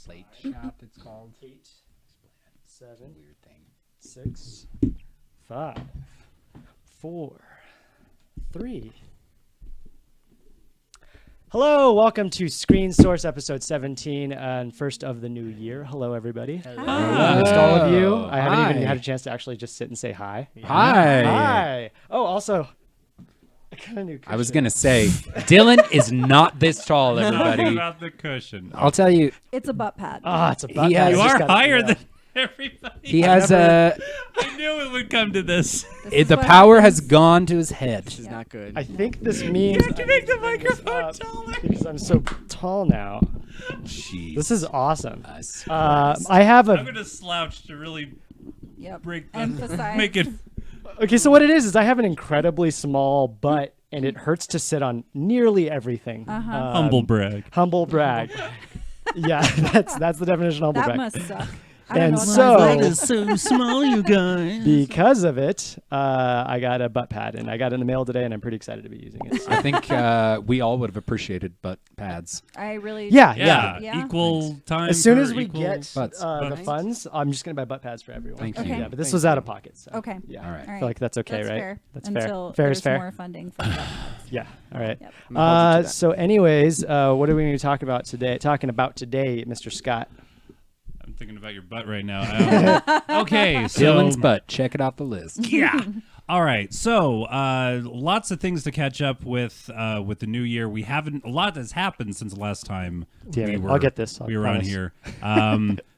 Slate shop, it's called. 8, 7, Weird thing. 6, 5, 4, 3. Hello, welcome to Screen Source episode 17 and first of the new year. Hello, everybody. Hello. I missed all of you. I haven't Hi. even had a chance to actually just sit and say hi. Hi. Hi. Oh, also, I got a new cushion. I was going to say, Dylan is not this tall, everybody. About the cushion. I'll tell you, It's a butt pad. Ah, it's a butt He pad. has- You I just are got it, higher yeah. than everybody. he has I knew it would come to this. This is the what power happens. has gone to his head. Yeah. Not good. I think this means You have to I make need the bring this microphone up taller. because I'm so tall now. Jeez. This is awesome. Us. I have I'm a going to slouch to really Yep. break the, Emphasize. make it. okay. So what it is I have an incredibly small butt, and it hurts to sit on nearly everything. Humble brag. Humble brag. Yeah, that's the definition of humble That brag. must suck. I don't And know what so- that's like. so small, you guys. Because of it, I got a butt pad, and I got it in the mail today, and I'm pretty excited to be using it. So- I think we all would have appreciated butt pads. I really. Yeah, Yeah, Yeah. equal time. As soon for as we equal- get butts. the Butts. funds, I'm just gonna buy butt pads for everyone. Thank you. Yeah, Okay. but this Thank was you. out of pocket. So. Okay. Yeah. All right. I feel like that's okay, That's right? fair. That's Until fair. Fair there's is fair. more funding for that. Yeah. All right. Yep. I'm gonna hold you to that. So, anyways, what are we going to talk about today? Mr. Scott. I'm thinking about your butt right now. Okay, so Dylan's butt. Check it off the list. Yeah. All right. So, lots of things to catch up with the new year. We haven't. A lot has happened since the last time Damn we it. were. I'll get this. I We were on promise. here.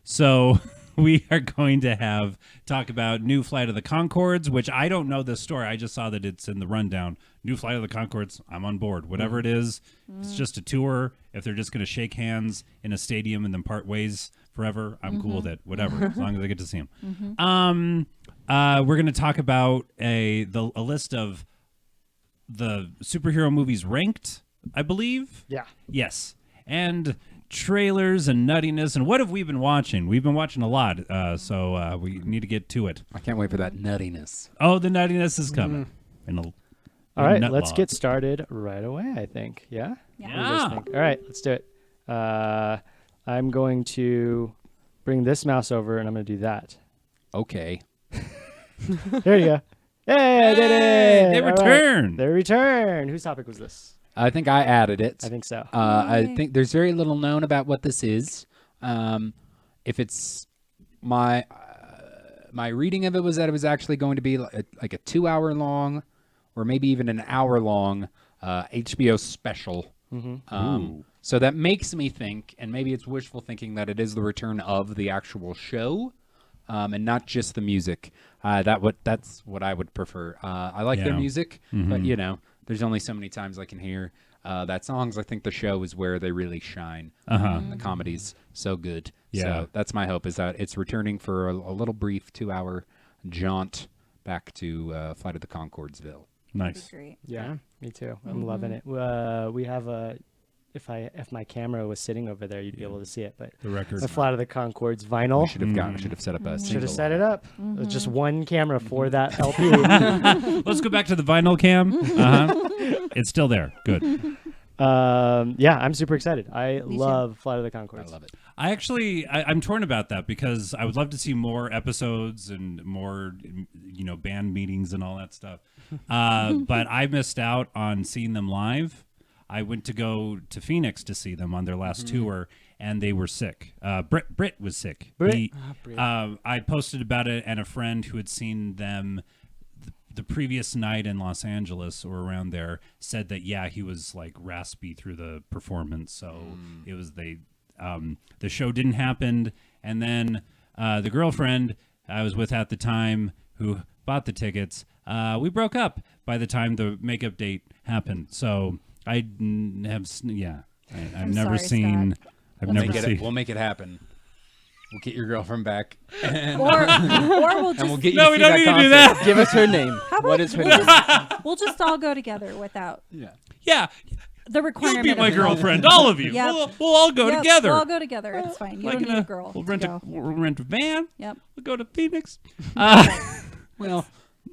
So we are going to talk about New Flight of the Conchords, which I don't know this story. I just saw that it's in the rundown. New Flight of the Conchords. I'm on board. Whatever it is, it's just a tour. If they're just going to shake hands in a stadium and then part ways forever, I'm cool with it. Whatever, as long as I get to see them. We're going to talk about a list of the superhero movies ranked, I believe. Yeah. Yes. And trailers and nuttiness. And what have we been watching? We've been watching a lot, so we need to get to it. I can't wait for that nuttiness. Oh, the nuttiness is coming. All right. nut Let's log. get started right away, I think. Yeah? Yeah. What do you guys think? All right. Let's do it. I'm going to bring this mouse over, and I'm going to do that. Okay. There you go. Hey, I did it. They All right. return. They return. Whose topic was this? I think I added it. I think so. I Yay. think there's very little known about what this is. If it's my reading of it was that it was actually going to be like a 2-hour long, or maybe even an hour long HBO special. So that makes me think, and maybe it's wishful thinking, that it is the return of the actual show, and not just the music. That's what I would prefer. I like their Yeah. music, but there's only so many times I can hear that songs. I think the show is where they really shine. The comedy's so good. Yeah. So that's my hope, is that it's returning for a little brief 2-hour jaunt back to Flight of the Conchordsville. Nice. Great. Yeah, me too. I'm loving it. We have a. If my camera was sitting over there, you'd be able to see it. But The record. the Flight of the Conchords We vinyl. should have set up a Should have single. set it up. There's just one camera for that LP. Let's go back to the vinyl cam. It's still there. Good. Yeah, I'm super excited. I Me too. love Flight of the Conchords. I love it. I'm torn about that because I would love to see more episodes and more, band meetings and all that stuff. But I missed out on seeing them live. I went to go to Phoenix to see them on their last tour, and they were sick. Britt was sick. Britt? I posted about it, and a friend who had seen them the previous night in Los Angeles or around there said that, yeah, he was like raspy through the performance. So it was the show didn't happen. And then the girlfriend I was with at the time who bought the tickets, we broke up by the time the makeup date happened. So I've never sorry, seen. Scott. I've never seen. We'll make it happen. We'll get your girlfriend back, and Or we'll we'll just get you No, to we see don't that need to do concert. that. Give us her name. How about What is her we'll name? we'll just all go together without Yeah, the you'll requirement. be my of- girlfriend, all of you. Yep. We'll all go Yep, together. We'll all go together. It's fine. You Like don't in need a girl. We'll to rent go. we'll rent a van. Yep. We'll go to Phoenix. Well,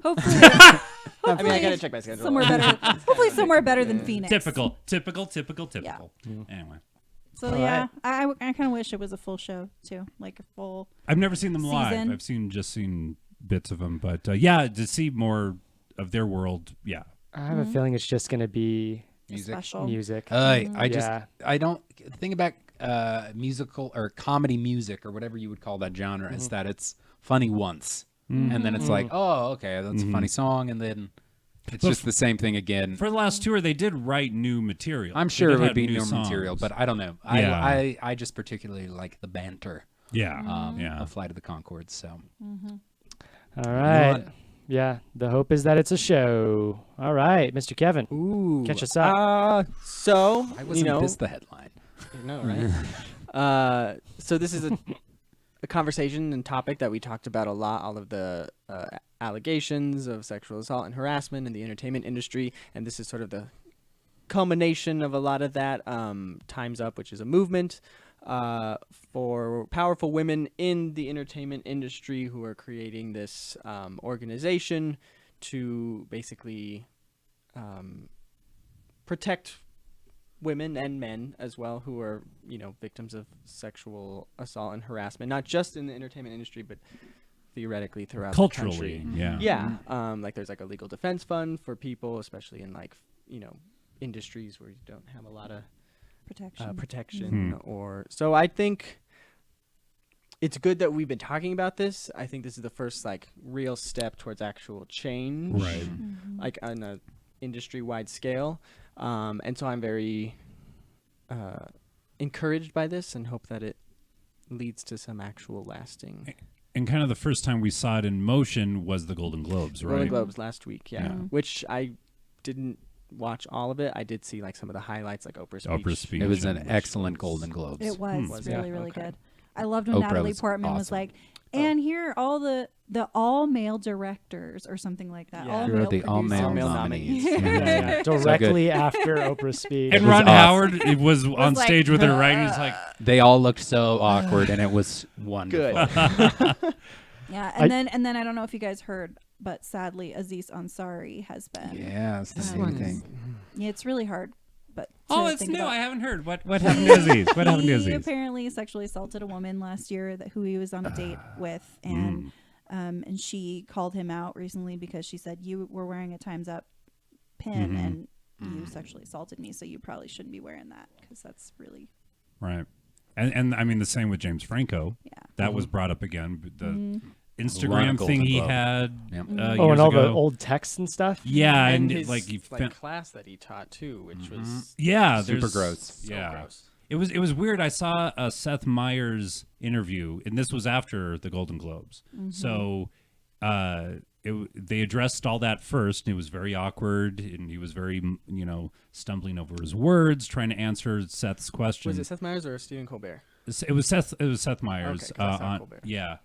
Hopefully, I mean, I gotta check my schedule. somewhere better. Hopefully, somewhere better than Phoenix. Typical. Yeah. Anyway, So All yeah, right. I kind of wish it was a full show too, like a full. I've never seen them live. Season. I've just seen bits of them, but yeah, to see more of their world, yeah. I have a feeling it's just going to be Music. Special. music. I Yeah. don't the thing about musical or comedy music or whatever you would call that genre is that it's funny once, and then it's like, oh, okay, that's a funny song, and then it's just the same thing again. For the last tour, they did write new material. I'm They sure did it would have be new new material, songs. but I don't know. Yeah. I just particularly like the banter yeah. of Flight of the Conchords. So All right. on. Yeah. The hope is that it's a show. All right, Mr. Kevin. Ooh. Catch us up. So, I wasn't you know, this the headline. right? So this is a conversation and topic that we talked about a lot, all of the allegations of sexual assault and harassment in the entertainment industry, and this is sort of the culmination of a lot of that. Time's Up, which is a movement for powerful women in the entertainment industry who are creating this organization to basically protect women and men as well who are, you know, victims of sexual assault and harassment, not just in the entertainment industry, but theoretically throughout the country. Culturally, yeah. Yeah. Like there's like a legal defense fund for people, especially in like, you know, industries where you don't have a lot of Protection. protection or so. I think it's good that we've been talking about this. I think this is the first like real step towards actual change, Right. like on a industry-wide scale. And so I'm very encouraged by this and hope that it leads to some actual lasting. And kind of the first time we saw it in motion was the Golden Globes, right? Golden Globes last week, yeah. Yeah. Which I didn't watch all of it. I did see like some of the highlights, like Oprah's speech. Oprah's speech. It was an Which excellent Golden Globes. It was Was really, it? really Okay. good. I loved when Oprah Natalie was Portman was awesome. like, and here are all the all male directors or something like that. Yeah. All Here are male the all male All-male nominees. Yeah, So directly good. after Oprah's speech. And was Ron awesome. Howard it was on like, stage with her, right? And he's like, They all looked so awkward, and it was wonderful. Good. Yeah, I- and then I don't know if you guys heard, but sadly Aziz Ansari has been. Yeah, it's the This same one thing. Yeah, it's really hard. But "Oh, to it's think new. about- I haven't heard. What happened to Aziz? What happened to He Aziz?" apparently sexually assaulted a woman last year who he was on a date with, and she called him out recently because she said, you were wearing a Time's Up pin and you sexually assaulted me, so you probably shouldn't be wearing that because that's really Right. And I mean the same with James Franco. yeah. That was brought up again. The Lot Instagram of thing Golden he Globe. had Yep. years Oh, and all ago. the old texts and stuff. Yeah, and his like he class that he taught too, which was yeah, Super there's- gross. so Yeah. gross. It was weird. I saw a Seth Meyers interview, and this was after the Golden Globes. So they addressed all that first, and it was very awkward, and he was very stumbling over his words, trying to answer Seth's question. Was it Seth Meyers or Stephen Colbert? It was Seth Meyers. Okay, 'cause I saw Colbert. Yeah.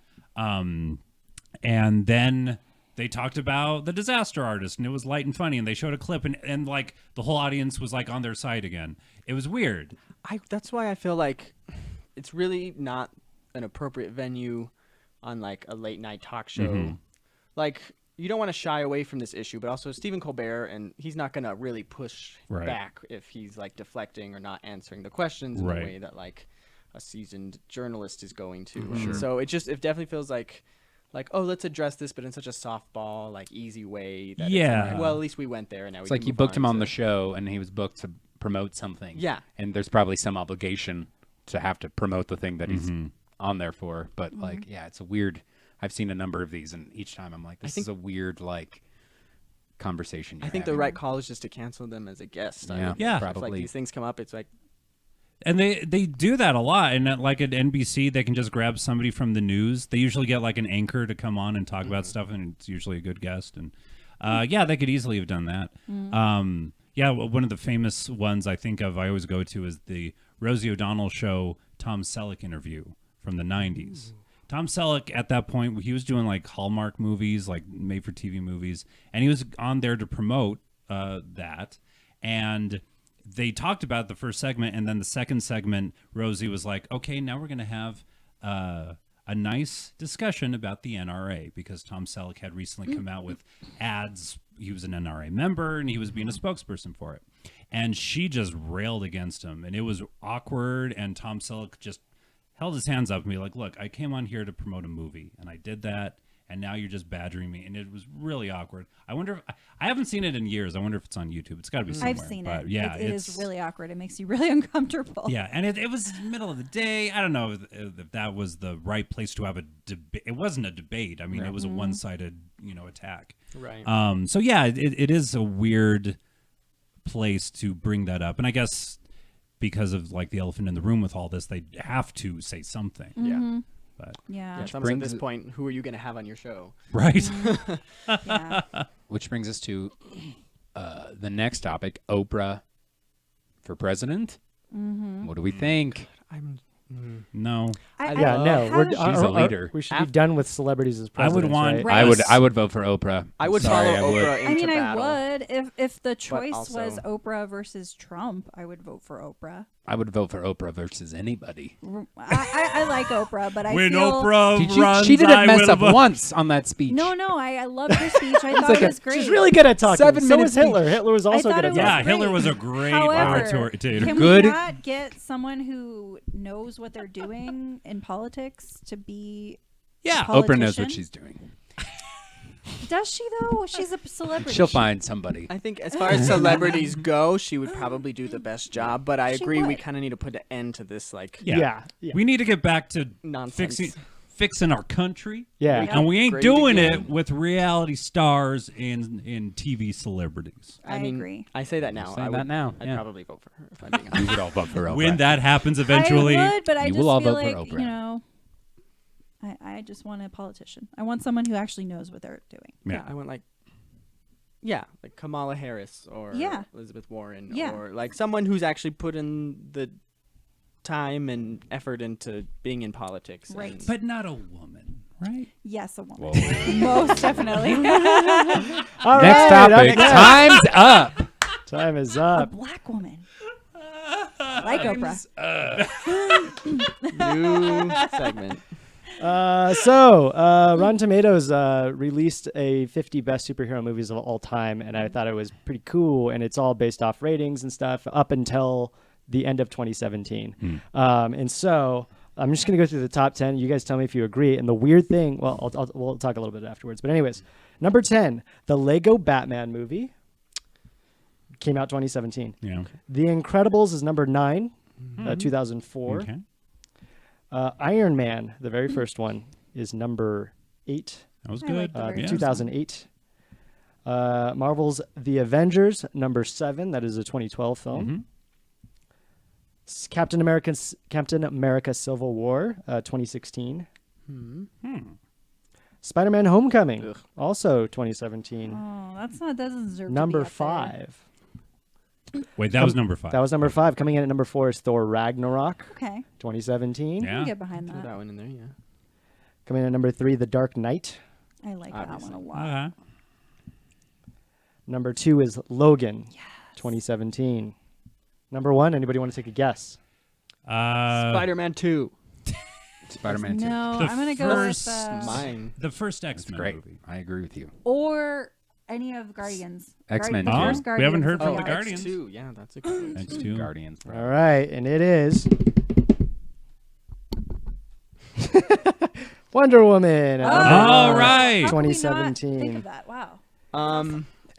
And then they talked about the Disaster Artist, and it was light and funny, and they showed a clip, and like the whole audience was like on their side again. It was weird. That's why I feel like it's really not an appropriate venue on like a late night talk show. Like you don't want to shy away from this issue, but also Stephen Colbert, and he's not gonna really push Right. back if he's like deflecting or not answering the questions in Right. the way that like a seasoned journalist is going to. And so it definitely feels like oh, let's address this, but in such a softball, like easy way. That Yeah. It's like, well, at least we went there, and now It's we like can you move booked him on to- the show, and he was booked to promote something. Yeah. And there's probably some obligation to have to promote the thing that he's on there for. But like, yeah, it's a weird. I've seen a number of these, and each time I'm like, this is a weird like conversation. I think the right call is just to cancel them as a guest. Yeah, Yeah. If like probably. these things come up, it's like And they do that a lot. And like at NBC, they can just grab somebody from the news. They usually get like an anchor to come on and talk about stuff, and it's usually a good guest. And yeah, they could easily have done that. Yeah, one of the famous ones I think of, I always go to, is the Rosie O'Donnell show Tom Selleck interview from the 90s. Tom Selleck, at that point, he was doing like Hallmark movies, like made-for-TV movies, and he was on there to promote that. And they talked about the first segment, and then the second segment, Rosie was like, okay, now we're going to have a nice discussion about the NRA, because Tom Selleck had recently come out with ads. He was an NRA member, and he was being a spokesperson for it. and she just railed against him, and it was awkward. And Tom Selleck just held his hands up and be like, "Look, I came on here to promote a movie, and I did that, and now you're just badgering me," and it was really awkward. I wonder if I haven't seen it in years. I wonder if it's on YouTube. It's got to be somewhere. I've seen but it. Yeah, it is really awkward. It makes you really uncomfortable. Yeah, and it was middle of the day. I don't know if that was the right place to have a debate. It wasn't a debate. I mean, it was a one-sided, attack. Right. So yeah, it is a weird place to bring that up, and I guess because of like the elephant in the room with all this, they have to say something. Yeah. But Yeah. Yeah, it's almost at this point, who are you going to have on your show? right. Yeah. Which brings us to the next topic: Oprah for president. What do we think? No, Yeah, no, how does She's a leader. We should be done with celebrities as I would presidents. want- right? I would vote for Oprah. I would Sorry, follow I would. Oprah into I mean, battle. I would if the choice also- was Oprah versus Trump. I would vote for Oprah. I would vote for Oprah versus anybody. I like Oprah, but I when feel Oprah runs, She didn't I mess will up vote. once on that speech. no. I loved her speech. I thought like it was great. She's really good at talking. 7 So minutes was Hitler. Hitler was also thought good at it was talking. Yeah, great. Hitler was a great However, orator. Can Good. we not get someone who knows what they're doing in politics to be? Yeah, Oprah knows politician? what she's doing. Does she though? She's a celebrity. She'll find somebody. I think as far as celebrities go, she would probably do the best job. But I She agree, we would. kind of need to put an end to this Yeah. We need to get back to nonsense. fixing our country. Yeah. Yeah. And we ain't Great doing again. it with reality stars and TV celebrities. I mean, agree. I say that now. Say I that would, now, I'd yeah. probably vote for her if I'm being honest. We would all vote for Oprah. When that happens eventually, I would, but I You just will all feel vote for like Oprah. I just want a politician. I want someone who actually knows what they're doing. Yeah, I want like Kamala Harris or Yeah. Elizabeth Warren Yeah. or like someone who's actually put in the time and effort into being in politics. Right. and- but not a woman, right? Yes, a woman. Whoa. Most definitely. All Next right, topic. up next. Time's up. Time is a up. black woman. Like Oprah. New segment. Rotten Tomatoes released a 50 best superhero movies of all time, and I thought it was pretty cool. And it's all based off ratings and stuff up until the end of 2017. And so I'm just gonna go through the top 10. You guys tell me if you agree. And the weird thing, well, we'll talk a little bit afterwards. But anyways, number 10, the Lego Batman movie came out 2017. Yeah. The Incredibles is number 9, 2004. Okay. Iron Man, the very first one, is number 8, That was I good. like the very Yeah. 2008. Marvel's The Avengers, number 7. That is a 2012 film. Mhm. Captain America Civil War, 2016. Spider-Man Homecoming, Ugh. also 2017. Oh, that doesn't deserve Number to be up 5. Wait, that was number 5. That was number 5. Coming in at number 4 is Thor Ragnarok, there. Okay, 2017. Yeah. I can get behind Throw that. that one in there, yeah. Coming in at number 3, The Dark Knight. I like Obviously. that one a lot. Uh-huh. Number 2 is Logan, 2017. Number 1, anybody want to take a guess? Spider-Man 2. Spider-Man 2. No, The I'm gonna go with first Mine. The first That's X-Men great. movie. I agree with you. or any of Guardians. X-Men The too. first Oh, we haven't heard Guardians. from the Yeah. Guardians. X2. Yeah, that's a good one. X2. Guardians. Bro. All right, and it is Wonder Woman. at Oh. number All 1. right. How could we not 2017. think of that? Wow.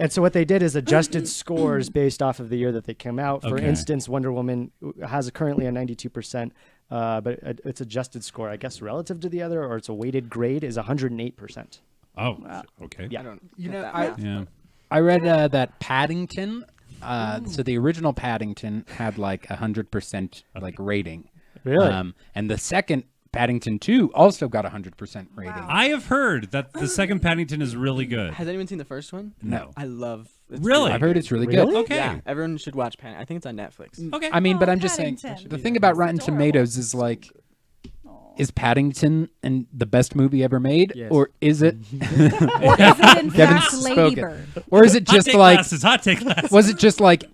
And so what they did is adjusted scores based off of the year that they came out. For Okay. instance, Wonder Woman has currently a 92%, but its adjusted score, I guess, relative to the other, or its a weighted grade, is 108%. Oh, Wow. okay. I don't You get know, that I- math. Yeah. I read that Paddington. So the original Paddington had like 100% like rating. Really? And the second Paddington 2 also got 100% rating. Wow. I have heard that the second Paddington is really good. Has anyone seen the first one? No. I love it's Really? I've heard it's really Really? good. Okay. Yeah, everyone should watch Paddington. I think it's on Netflix. Okay. I mean, Oh, but I'm just saying, Paddington. the thing about Rotten Adorable. Tomatoes is like, Oh. is Paddington and the best movie ever made, Yes. or is it, Or is it in Kevin's fact spoken. Ladybird? or is it hot just take like, glasses. Hot take glasses. was it just like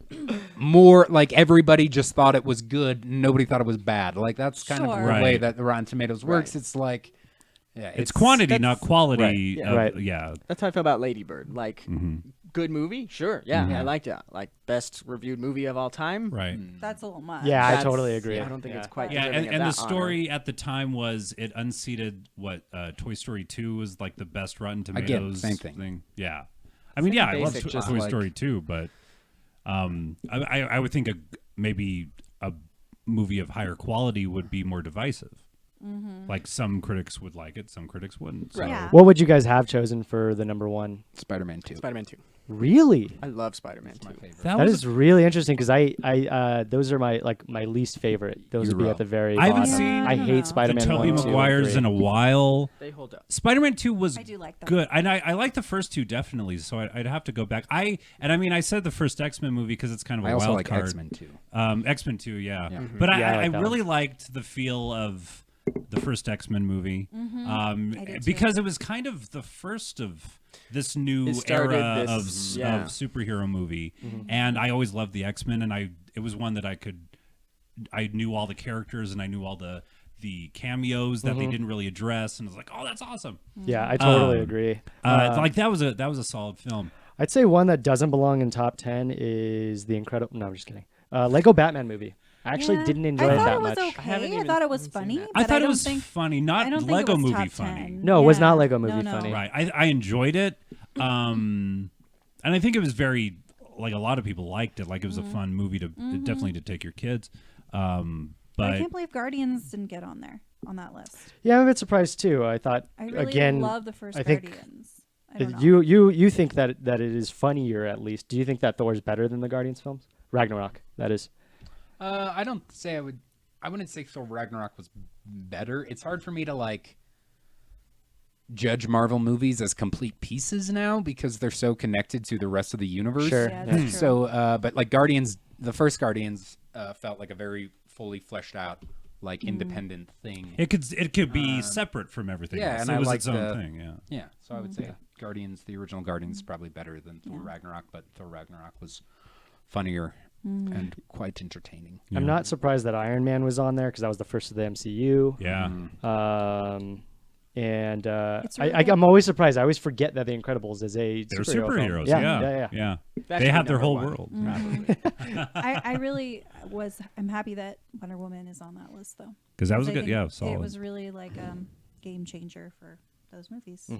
more like everybody just thought it was good, and nobody thought it was bad? Like that's kind of Sure. the Right. way that the Rotten Tomatoes works. Right. It's like, yeah, It's quantity, not quality. Right, yeah. of- Right. Yeah. That's how I feel about Ladybird. Like, good movie, sure, yeah, I liked it. Like best reviewed movie of all time, Right. That's a little much. Yeah, I That's- totally agree. I don't think it's quite. Yeah, deserving and of the that story at the time was it unseated what Toy Story 2 was like the best Rotten Tomatoes same thing. Yeah, I mean, yeah, I love basic, Toy just Story 2, but I would think maybe a movie of higher quality would be more divisive. Like some critics would like it, some critics wouldn't. So. Right. Yeah. What would you guys have chosen for the number one? Spider-Man 2. Spider-Man 2. Really? I love Spider-Man 2. My favorite. That That was is really interesting because I those are my least favorite. Those would be Hero. at the very I haven't bottom. seen I the hate the Spider-Man Tobey 1, 2, and Maguires 3. in a while. They hold up. Spider-Man 2 was I do like them. good, and I like the first two definitely. So I'd have to go back. I said the first X-Men movie because it's kind of a I also wild like card. X-Men 2. X-Men 2, yeah. Mhm. But Yeah, I I like that really one. liked the feel of the first X-Men movie I did too. because it was kind of the first of this new It started era this- of yeah. superhero movie, and I always loved the X-Men, and it was one that I knew all the characters and I knew all the cameos that they didn't really address, and I was like, oh, that's awesome. Yeah, I totally Um, agree. Like that was a solid film. I'd say one that doesn't belong in top 10 is the Incredible. No, I'm just kidding. Lego Batman movie. I actually Yeah. didn't enjoy I it thought that it was much. I haven't okay. I even thought it was seen funny. that. I but thought it don't was think, funny, I not don't think Lego it was movie top funny. 10. No, it was not Yeah. Lego movie No. funny. Right. I enjoyed it. And I think it was very, like, a lot of people liked it. Like, it was a fun movie to definitely to take your kids. But I But can't believe Guardians didn't get on that list. Yeah, I'm a bit surprised too. I thought I really again. love the first I think Guardians. I don't know. you think that it is funnier at least. Do you think that Thor's better than the Guardians films? Ragnarok, that is. I don't say I would. I wouldn't say Thor Ragnarok was better. It's hard for me to like judge Marvel movies as complete pieces now because they're so connected to the rest of the universe. Sure. Yeah, that's true. So, but like Guardians, the first Guardians felt like a very fully fleshed out, like independent thing. it could be separate from everything yeah, else. and It I was like its own the- thing, yeah. Yeah, so I would say Guardians, the original Guardians, is probably better than Thor Yeah. Ragnarok, but Thor Ragnarok was funnier and quite entertaining. I'm not surprised that Iron Man was on there because that was the first of the MCU. Yeah. And It's really good. I'm always surprised. I always forget that The Incredibles is a They're superhero film. superheroes. Yeah. That They should have be their number whole one. world. I really was. I'm happy that Wonder Woman is on that list though. Because that was I good. think Yeah, solid. It was really like game changer for those movies. So,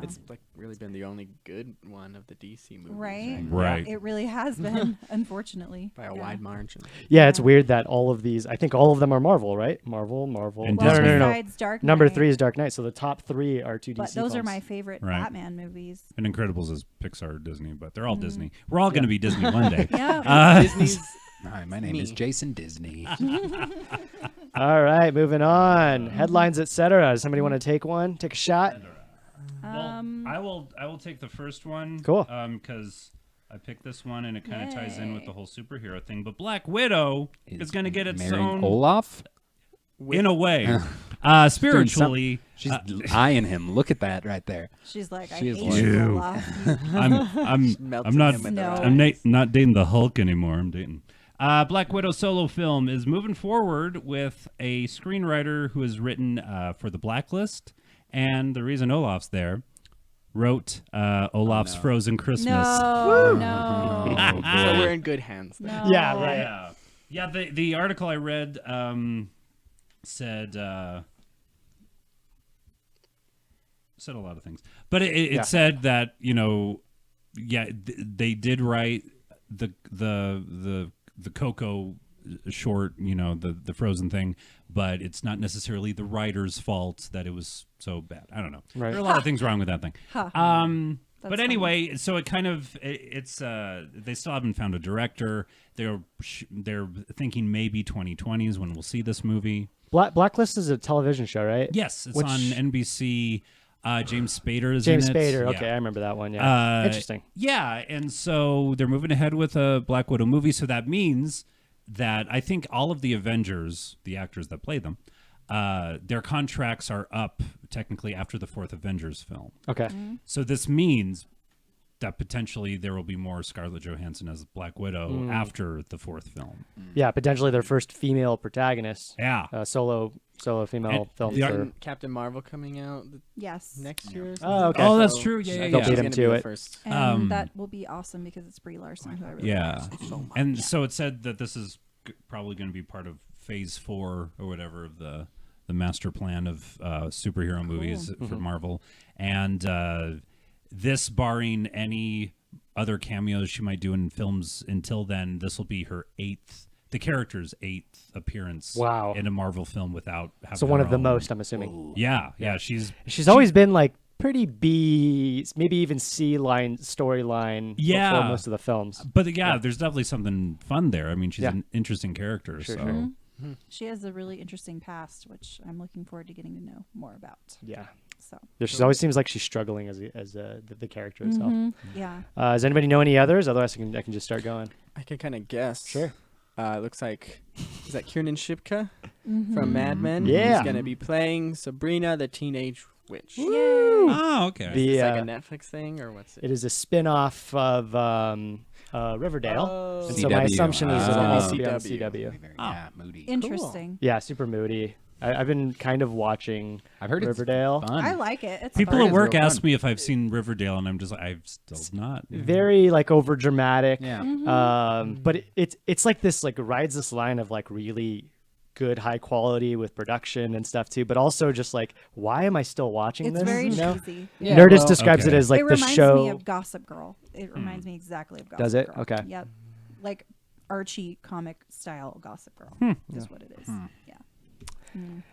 It's like really been the only good one of the DC movies, right. Right. It really has been, unfortunately, by a Yeah. wide margin. Yeah, it's weird that all of these. I think all of them are Marvel, right? Marvel. And no, Disney. no. Besides Dark Number Knight, 3 is Dark Knight. So the top 3 are two DC but those are films. my favorite Right. Batman movies. And Incredibles is Pixar, Disney, but they're all Disney. We're all going to be Disney one day. Yeah. Disney's Hi, my name is Me. Jason Disney. All right, moving on. Headlines, etc. Does somebody want to take one? Take a shot? Well, I will take the first one. Cool. Because I picked this one and it kind of ties in with Yay. the whole superhero thing. But Black Widow is going to get its marrying own Olaf. in a way. Spiritually, She's eyeing him. Look at that right there. She's like, I She is hate like- you, Ew. Olaf. I'm melting not him with No. her I'm eyes. not dating the Hulk anymore. I'm dating. Black Widow solo film is moving forward with a screenwriter who has written for The Blacklist, and the reason Olaf's there wrote Olaf's no. Frozen Christmas. No, no, So we're in good hands. Then. no. Yeah, right. Yeah. The article I read said said a lot of things, but it Yeah. said that they did write the Coco short, the Frozen thing, but it's not necessarily the writer's fault that it was so bad. I don't know. Right. There are a lot of things wrong with that thing. Huh. But That's anyway, so it kind of it's they still haven't found a director. They're thinking maybe 2020 is when we'll see this movie. Blacklist is a television show, right? Yes, it's Which- on NBC. James Spader is James in it. Spader. Yeah. Okay, I remember that one. Yeah. Interesting. Yeah, and so they're moving ahead with a Black Widow movie. So that means that I think all of the Avengers, the actors that play them, their contracts are up technically after the fourth Avengers film. Okay. So this means that potentially there will be more Scarlett Johansson as Black Widow after the fourth film. Yeah, potentially their first female protagonist. Yeah. Solo female And film the- for. Captain Marvel coming out Yes. next year. Or Oh, something? okay. Oh, that's So true. Yeah, yeah, I think yeah. it's Beat gonna him be to the it. first. And that will be awesome because it's Brie Larson, who I really Yeah. like so much. And so it said that this is probably going to be part of Phase 4 or whatever of the master plan of superhero movies for Marvel. And this, barring any other cameos she might do in films until then, this will be her the character's 8th appearance Wow. in a Marvel film without having So one her of the own- most, I'm assuming. Yeah, she's She's always been like pretty B, maybe even C line storyline. Yeah. Before most of the films. But there's definitely something fun there. I mean, she's Yeah. an interesting character. Sure, so sure. She has a really interesting past, which I'm looking forward to getting to know more about. Yeah. So, Yeah, she always seems like she's struggling as the character itself. yeah. Does anybody know any others? Otherwise, I can just start going. I can kind of guess. Sure. It looks like, is that Kiernan Shipka from Mad Men? Yeah. He's going to be playing Sabrina the Teenage Witch. Yay. Oh, okay. The- Is this like a uh, Netflix thing or what's it? It is a spin-off of Riverdale. Oh. And so my CW. assumption is Ah. it'll also be on CW. CW. Yeah, moody. Interesting. Yeah, super moody. I've been kind of watching I've heard Riverdale. it's fun. I like it. It's People fun. at work real ask fun. me if I've seen Riverdale, and I'm just like, I've still not. Very like over dramatic. Yeah. But it's like this like rides this line of like really good high quality with production and stuff too, but also just like why am I still watching It's this? very you know? cheesy. Yeah, Nerdist well, describes it okay. as like it the reminds show. me of Gossip Girl. It reminds me exactly of Gossip Does it? Girl. Okay. Yep. Like Archie comic style Gossip Girl is what it is. Yeah.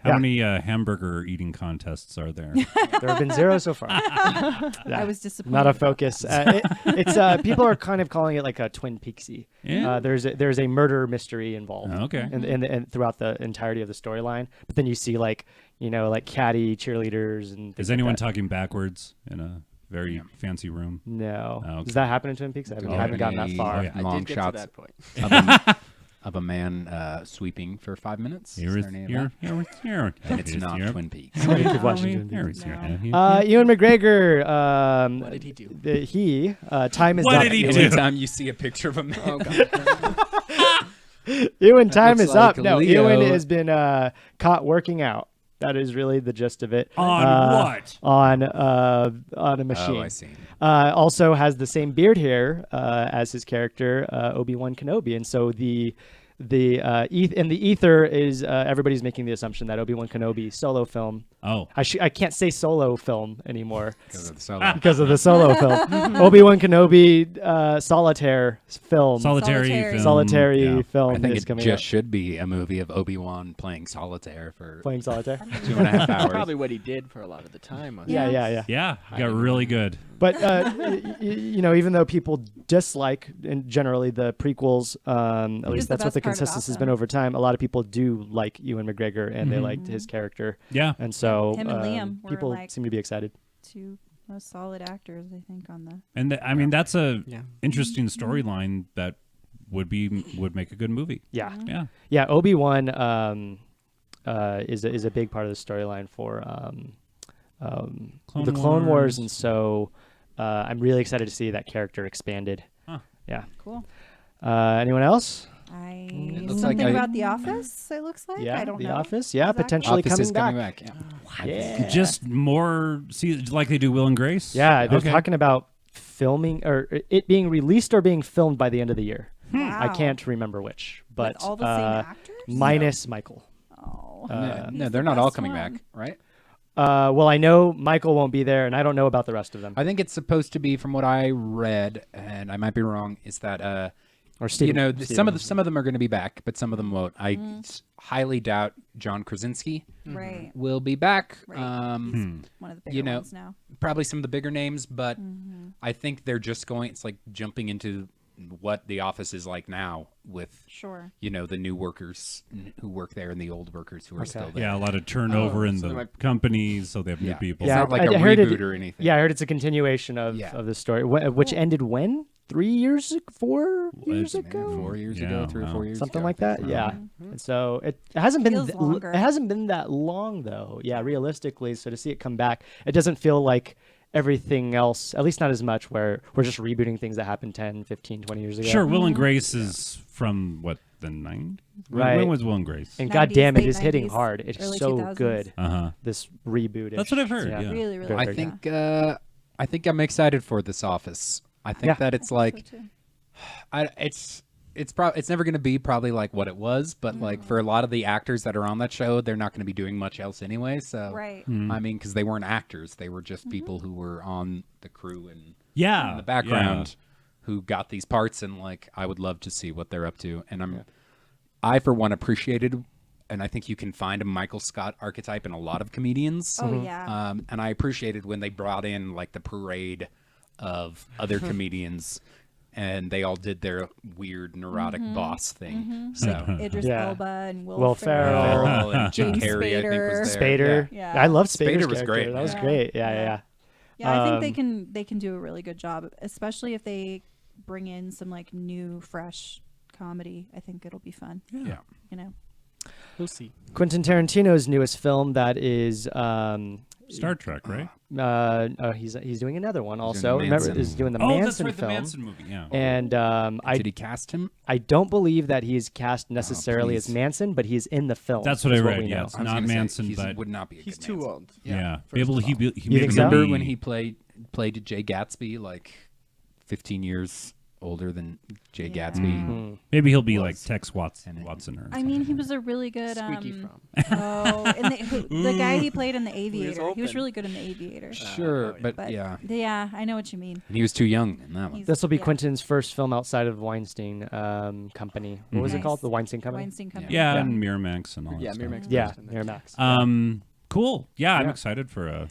How Yeah. many hamburger eating contests are there? There have been 0 so far. I was disappointed. Not a about focus. It's people are kind of calling it like a Twin Peaksy. Yeah. There's a murder mystery involved. Okay. And throughout the entirety of the storyline, but then you see like like catty cheerleaders and. things Is like anyone that. talking backwards in a very fancy room? No. Oh, okay. Does that happen in Twin Peaks? I haven't gotten that far. Oh, yeah. I Long did get shots to that point. of a man sweeping for 5 minutes. Is Here, there any of that? here. And it's not Twin Peaks. Keep watching Twin Peaks. Ewan McGregor. What did he do? Time is What up. did he Ewan. do? Anytime you see a picture of a man. Oh, God. Ewan, time looks is up. like No, Leo. Ewan has been caught working out. That is really the gist of it. On what? On a machine. Oh, I see. Also has the same beard hair as his character Obi-Wan Kenobi, and so the ether is everybody's making the assumption that Obi-Wan Kenobi solo film. Oh. I can't say solo film anymore Because of the solo. because of the solo film. Obi-Wan Kenobi solitaire film. Solitary Solitary film. Yeah. film I think is it coming just out. should be a movie of Obi-Wan playing solitaire for Playing solitaire. 2.5 hours. Probably what he did for a lot of the time. Yeah. Yeah, he got really good. But even though people dislike generally the prequels, at least the that's what the best part consensus has about been them. over time. A lot of people do like Ewan McGregor, and they liked his character, Yeah. and so Him and Liam were, people like- seem to be excited. Two most solid actors, I think, on the. And I mean, that's a Yeah. interesting storyline that would make a good movie. Yeah, Yeah. Obi-Wan is a big part of the storyline for the Clone Wars, and so I'm really excited to see that character expanded. Huh. Yeah. Cool. Anyone else? looks Something like about The Office, it looks like. Yeah, I don't The know. Office. Yeah, Exactly. potentially Office is coming coming back. back. Yeah. Just more, like they do Will and Grace? Yeah, they're Okay. talking about filming or it being released or being filmed by the end of the year. Wow. I can't remember which, but With all the same actors? minus Michael. Oh. No, He's they're the not all best coming one. back, right? Well, I know Michael won't be there, and I don't know about the rest of them. I think it's supposed to be, from what I read, and I might be wrong, is that Or Steven. some of them are going to be back, but some of them won't. I highly doubt John Krasinski Right. will be back. Right. Hmm. He's one of the bigger you know, ones now. Probably some of the bigger names, but I think they're just going. It's like jumping into what the office is like now with Sure. the new workers who work there and the old workers who are still there. Yeah, a lot of turnover in so the there might- companies, so they have new Yeah. people. It's not like a I heard reboot or anything. Yeah, I heard it's a continuation of the story, which ended when? 3 years, 4 years Maybe ago, 4 years Yeah, ago, 3 or wow. 4 years something ago, like I think that. so. Yeah, and so it hasn't been Feels longer. it hasn't been that long though. Yeah, realistically, so to see it come back, it doesn't feel like everything else, at least not as much, where we're just rebooting things that happened 10, 15, 20 years ago. Sure, Will and Grace is from what, the 90s? Right. When was Will and Grace? And 90s, goddamn, it late is hitting 90s, hard. It's early so 2000s. good. Uh-huh. This reboot. That's what I've heard, yeah. Really, really. Very, I very think I think I'm excited for this Office. I think Yeah. that it's like it's never going to be probably like what it was, but like for a lot of the actors that are on that show, they're not going to be doing much else anyway. So Right. I mean, because they weren't actors, they were just people who were on the crew and Yeah. in the background who got these parts, and like I would love to see what they're up to. And I for one appreciated, and I think you can find a Michael Scott archetype in a lot of comedians. Oh yeah. And I appreciated when they brought in like the parade of other comedians, and they all did their weird neurotic boss thing. So Idris Yeah. Elba and Will Ferrell. Ferrell and Jim James Carrey, I think was there. Spader. Yeah. I love Spader's Spader was character. great, That was yeah. great. Yeah, Yeah. yeah. Yeah, I think they can do a really good job, especially if they bring in some like new, fresh comedy. I think it'll be fun. Yeah. You know. We'll see. Quentin Tarantino's newest film that is Star Trek, right? he's doing another one He's also. doing the Remember, Manson. he's doing the Oh, Manson that's right, film. the Manson movie, yeah. And Did he cast him? I don't believe that he's cast necessarily as please. Manson, but he's in the film. That's what I is read, we yeah. know. It's I was not gonna say, Manson, he but would not be. He's too old. yeah. first Able of he all. be, he You made think a so? Remember movie- when he played Jay Gatsby, like 15 years older than Jay Yeah. Gatsby? Hmm. Maybe he'll be like was Tex Watson, in it. Watson or I mean, he was a really good. Squeaky from. Oh, and the guy he played in The Aviator. He was open. really good in The Aviator. Sure, yeah. but But yeah, yeah, I know what you mean. and he was too young in that one. He's- This will be yeah. Quentin's first film outside of Weinstein Company. What was it Nice. called? The Weinstein Company. Weinstein Company. Yeah, Yeah. and Miramax and all Yeah, that stuff. Miramax. Yeah, First and then- Miramax. Cool. Yeah, I'm Yeah. excited for a.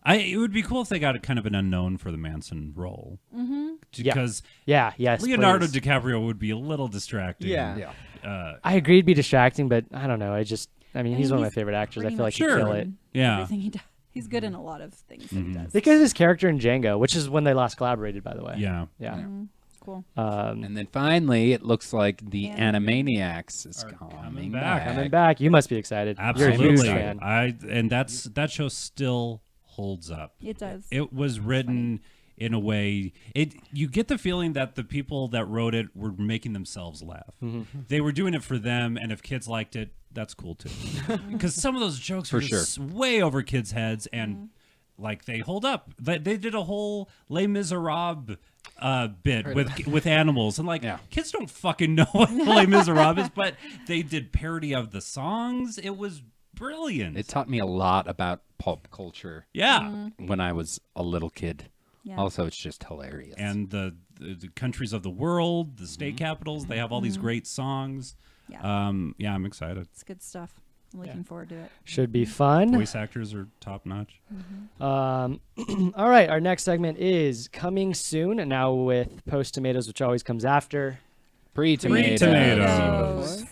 It would be cool if they got a kind of an unknown for the Manson role. Mm-hmm. Because Yes. Leonardo please. DiCaprio would be a little distracting. Yeah. I agreed it'd be distracting, but I don't know. He's one of my he's favorite actors. I pretty feel like much he'd Sure. kill good it. in Yeah. Everything he does. He's good in a lot of things that he does. Because his character in Django, which is when they last collaborated, by the way. Yeah. Yeah. Mhm. Cool. And then finally, it looks like the And- Animaniacs is Are coming coming back. back. Coming back. You must be excited. Absolutely. You're a huge fan. That show still holds up. It does. It was written in a way you get the feeling that the people that wrote it were making themselves laugh. They were doing it for them, and if kids liked it, that's cool too. Because some of those jokes For are just way over kids' heads, and like they hold up. They did a whole Les Miserables bit with animals, and like kids don't fucking know what Les Miserables is, but they did parody of the songs. It was brilliant. It taught me a lot about pulp culture Yeah. when I was a little kid. Yeah. Also, it's just hilarious. And the countries of the world, the state capitals, they have all these great songs. Yeah. I'm excited. It's good stuff. I'm looking forward to it. Should be fun. Voice actors are top notch. All right. Our next segment is coming soon, and now with Post Tomatoes, which always comes after. Pre-tomatoes. Tomatoes.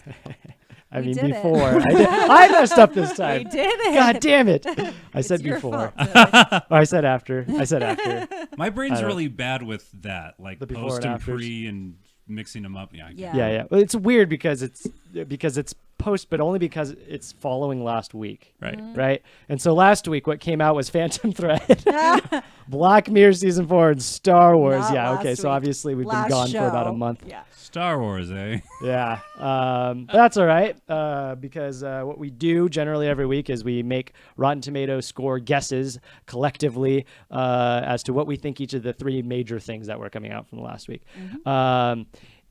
I We mean, did it. before. I messed up this We time. did it. God damn it. I It's said your before. fault, really. Or I said after. I said after. My brain's don't- really bad with that, like The before post and and afters. pre and mixing them up. Yeah. I get it. Yeah. Yeah. Well, it's weird because it's post, but only because it's following last week. Right. Right. And so last week, what came out was Phantom Thread, Black Mirror season 4, and Star Wars. Not yeah. Okay. last So week. obviously we've been Last gone for about a show. month. Yeah. Star Wars, eh? Yeah, that's all right because what we do generally every week is we make Rotten Tomatoes score guesses collectively as to what we think each of the three major things that were coming out from the last week.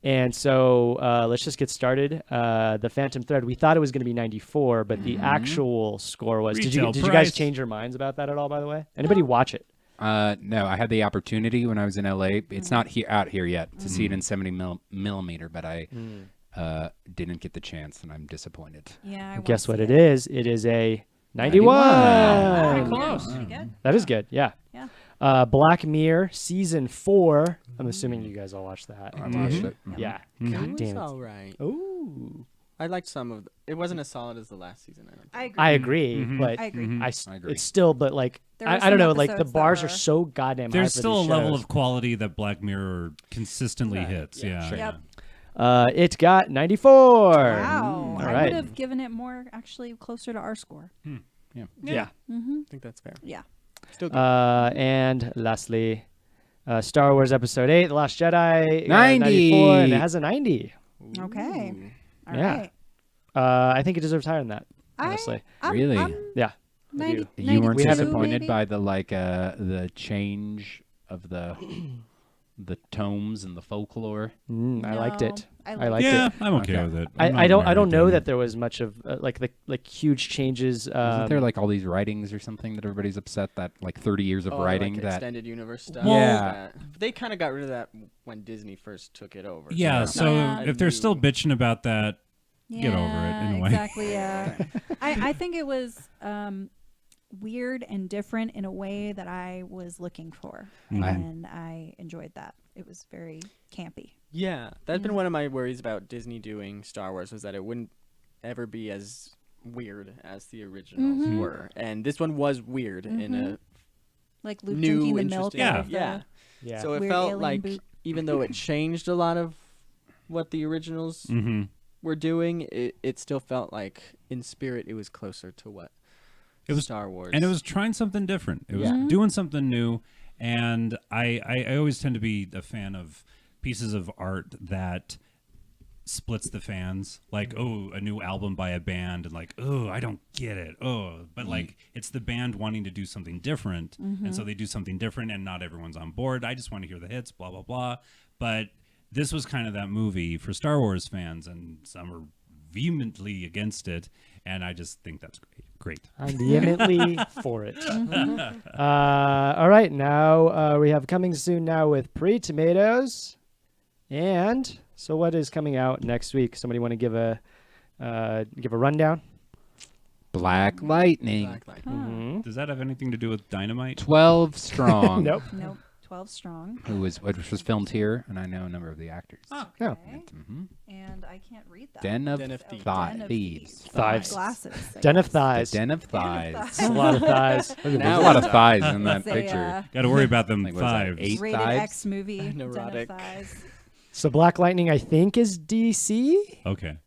And so let's just get started. The Phantom Thread, we thought it was going to be 94, but the actual score was. Retail Did you price. guys change your minds about that at all? By the way, anybody watch it? No, I had the opportunity when I was in LA. It's not out here yet to see it in 70 millimeter, but I didn't get the chance, and I'm disappointed. Yeah. I Guess wanna what see it is? It is a 91. Pretty close. Pretty good. That is good. Yeah. Yeah. Black Mirror season 4. I'm assuming you guys all watched that. I watched it. Yeah. It God was damn it. all right. Ooh. I liked some of. It wasn't as solid as the last season. I don't think. I I agree. agree, but I agree. I agree. it's still, but like, There were I don't some know, like the episodes that bars are were- so goddamn high There's for still a these level shows. of quality that Black Mirror consistently Right. hits. Yeah, Yeah. sure. Yep. It got 94. Wow. All I right. would have given it more, actually, closer to our score. Yeah. I think that's fair. Yeah. Still good. And lastly, Star Wars Episode 8, The Last Jedi, 90. 94, and it has a 90. Okay. Ooh. All Yeah. right. I think it deserves higher than that, honestly. Really? Yeah. 90, You weren't 92 disappointed maybe? by the change of the tomes and the folklore? I liked it. I I liked liked Yeah, it. I'm okay Okay. with it. I don't know that there was much of like huge changes. Isn't there like all these writings or something that everybody's upset that like 30 years of Oh, writing like that extended universe stuff. Well- Yeah. They kind of got rid of that when Disney first took it over. Yeah, it's so not a if they're still new- bitching about that, get over it, in a way. Exactly. Yeah. I think it was weird and different in a way that I was looking for, and I enjoyed that. It was very campy. Yeah, that's been Yeah. one of my worries about Disney doing Star Wars, was that it wouldn't ever be as weird as the originals Mhm. were, and this one was weird in a Like Luke new, drinking the milk interesting. out Yeah. of the yeah. Yeah. So it weird felt alien like boot. even though it changed a lot of what the originals Mm-hmm. were doing, it still felt like in spirit it was closer to what It was- Star Wars. And it was trying something different. It was Yeah. doing something new. And I always tend to be a fan of pieces of art that splits the fans. Like, oh, a new album by a band, and like, oh, I don't get it. Oh, but like, it's the band wanting to do something different. And so they do something different, and not everyone's on board. I just want to hear the hits, blah, blah, blah. But this was kind of that movie for Star Wars fans, and some are vehemently against it. And I just think that's great. I'm vehemently for it. All right, now we have coming soon now with Pre-Tomatoes. And so what is coming out next week? Somebody want to give a rundown? Black Lightning, Black Light. Mhm. Does that have anything to do with Dynamite? 12 strong. Nope. Nope. 12 strong. Which was filmed here, and I know a number of the actors. No. Okay. hmm And I can't read that. Den of Den of Thieves. Thieves. Thieves. Thighs. Glasses. I Den of guess. The Thighs. Den of Den of Thighs. Thighs. It's a lot of thighs. There's Now a lot of we're thighs in that It's a, picture. Got to worry about them Like, what is that, fives. 8 rated thighs? X movie. Den of Neurotic. Thighs. So Black Lightning, I think, is DC. Okay.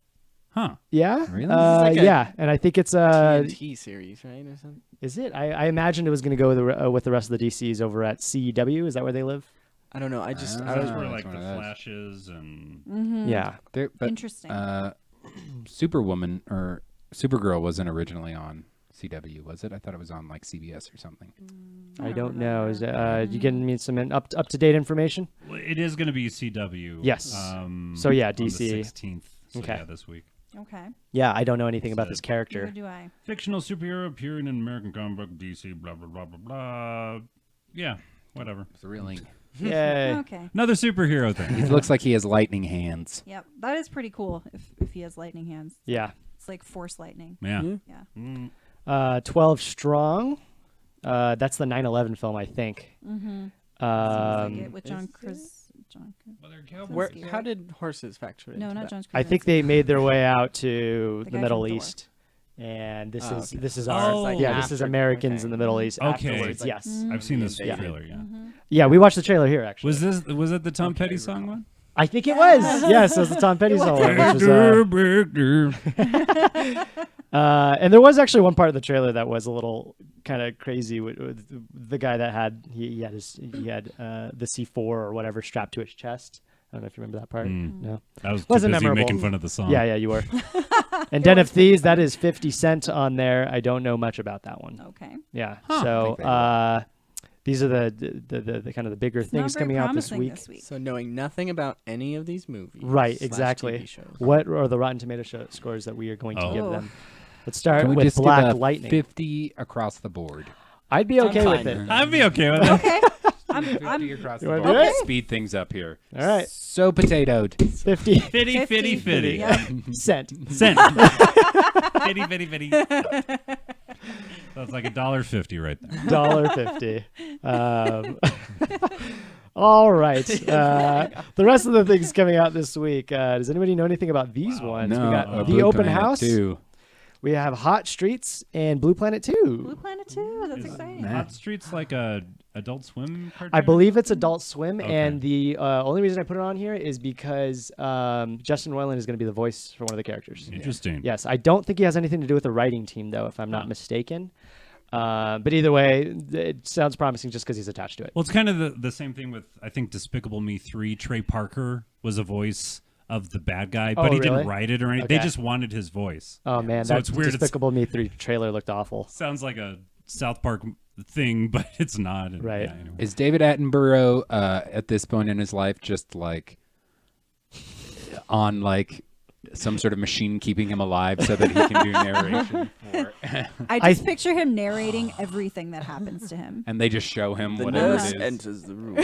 Huh. Yeah. Really? It's like a Yeah, and I think it's TNT series, right, or something? Is it? I imagined it was going to go with the rest of the DCs over at CW. Is that where they live? I don't know. I just Ah. I Those was were that's like one the of those. Flashes and Mm-hmm. Yeah. But Interesting. Superwoman or Supergirl wasn't originally on CW, was it? I thought it was on like CBS or something. I don't know. Is you getting me some up to date information? Well, it is going to be CW. Yes. Um, So, yeah, on the DC. 16th. So Okay. yeah, this week. Okay. Yeah, I don't know anything about So- this Neither character. do I. Fictional superhero appearing in American comic book DC. Blah blah blah blah blah. Yeah, whatever. Thrilling. Yay. Okay. Another superhero thing. He looks like he has lightning hands. Yep. That is pretty cool if he has lightning hands. Yeah. It's like force lightning. Yeah. Yeah. Mm. 12 Strong. That's the 9/11 film, I think. Mm-hmm. With John is John. Well, they're cowboys. Where, Sounds how right. did horses factor into No, not that? John. I think they made their way out to The the guy Middle from Thor. East. And this Oh, is okay. this is Oh, our like this is after- Americans okay. in the Middle East Okay. afterwards. Like- Yes. I've seen this Yeah. trailer. Yeah. Mm-hmm. Yeah, we watched the trailer here actually. Was it the Tom Okay, Petty right. song one? I think it was. Yes, it was the Tom Petty song. Which was, and there was actually one part of the trailer that was a little kind of crazy with the guy that had he had the C4 or whatever strapped to his chest. I don't know if you remember that part. No. I was too Wasn't busy memorable. making fun of the song. Yeah, you were. And Den of Thieves, that is 50 Cent on there. I don't know much about that one. Okay. Yeah. I think they So these are the kind of the bigger It's not things very coming out this promising week. this week. So knowing nothing about any of these movies, Right, / exactly. TV shows. What are the Rotten Tomato scores that we are going to Oh. give them? Let's start Can we with just Black give a Lightning. 50 across the board? I'd be I'm okay with fine. it. I'd be okay with it. Okay. 50 I'm across You the wanna board. do it? Speed things up here. All right. So potatoed. 50 Fitty, fitty, fitty. Yep. cent. Cent. Fitty, fitty, fitty. That's like $1.50 right there. $1.50. All right. The rest of the things coming out this week. Does anybody know anything about these ones? No, We got The Blue Open Planet House. 2. We have Hot Streets and Blue Planet 2. Blue Planet 2. That's exciting. Hot Street's like a Adult Swim cartoon? I believe it's Adult Swim, Okay. and the only reason I put it on here is because Justin Roiland is going to be the voice for one of the characters. Interesting. Yes, I don't think he has anything to do with the writing team, though, if I'm not mistaken. But either way, it sounds promising just because he's attached to it. Well, it's kind of the same thing with, I think, Despicable Me 3. Trey Parker was a voice of the bad guy, but he really? didn't write it or anything. Okay. They just wanted his voice. Oh man, So that it's weird. Despicable Me 3 trailer looked awful. Sounds like a South Park thing, but it's not. And, Right. yeah, anyway. Is David Attenborough at this point in his life just like on like some sort of machine keeping him alive so that he can do narration for I just picture him narrating everything that happens to him. and they just show him The whatever nurse it is. enters the room.